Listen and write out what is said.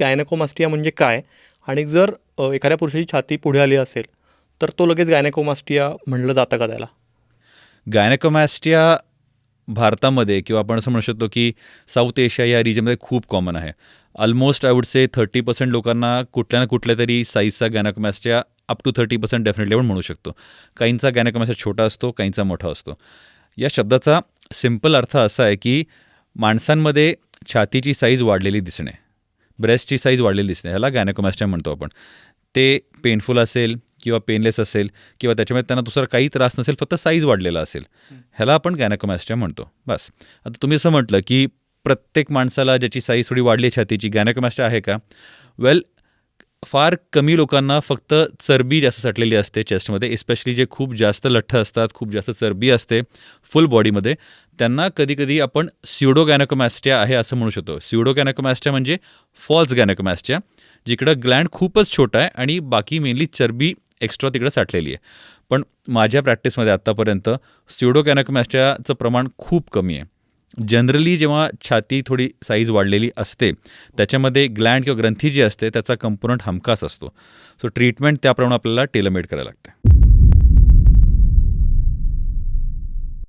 गायनेकोमास्टिया म्हणजे काय, आणि जर एखाद्या पुरुषाची छाती पुढे आली असेल तर तो लगेच गायनेकोमास्टिया म्हणलं जातं का त्याला? गायनेकोमॅस्टिया भारतामध्ये किंवा आपण असं म्हणू शकतो की साऊथ एशिया या रिजनमध्ये खूप कॉमन आहे. ऑलमोस्ट आय वुड से 30% लोकांना कुठल्या ना कुठल्या तरी साईजचा गायनेकोमॅस्टिया अप टू 30% डेफिनेटली आपण म्हणू शकतो. काहींचा गायनेकोमॅस्टिया छोटा असतो, काहींचा मोठा असतो. या शब्दाचा सिम्पल अर्थ असा आहे की माणसांमध्ये छातीची साईज वाढलेली दिसणे, ब्रेस्टची साईज वाढलेली दिसणे, ह्याला गायनेकोमॅस्टिया म्हणतो आपण. ते पेनफुल असेल किंवा पेनलेस असेल किंवा त्याच्यामध्ये त्यांना दुसरा काही त्रास नसेल, फक्त साईज वाढलेला असेल, ह्याला आपण गायनेकोमॅस्टिया म्हणतो. बस. आता तुम्ही असं म्हटलं की प्रत्येक माणसाला ज्याची साईज थोडी वाढली आहे छातीची गायनेकोमॅस्टिया आहे का? वेल, फार कमी लोकांना फक्त चरबी जास्त साठलेली असते चेस्टमध्ये, एस्पेशली जे खूप जास्त लठ्ठ असतात, खूप जास्त चरबी असते फुल बॉडीमध्ये, त्यांना कधीकधी आपण स्युडो गायनेकोमॅस्टिया आहे असं म्हणू शकतो. स्युडो गायनेकोमॅस्टिया म्हणजे फॉल्स गायनेकोमॅस्टिया, जिकडं ग्लँड खूपच छोटा आहे आणि बाकी मेनली चरबी एक्स्ट्रा तिकडं साठलेली आहे. पण माझ्या प्रॅक्टिसमध्ये आत्तापर्यंत स्युडो गायनेकोमॅस्टियाचं प्रमाण खूप कमी आहे. जनरली जेव्हा छाती थोडी साईज वाढलेली असते त्याच्यामध्ये ग्लँड किंवा ग्रंथी जी असते त्याचा कंपोनंट हमखास असतो. सो ट्रीटमेंट त्याप्रमाणे आपल्याला टेलरमेड करायला लागते.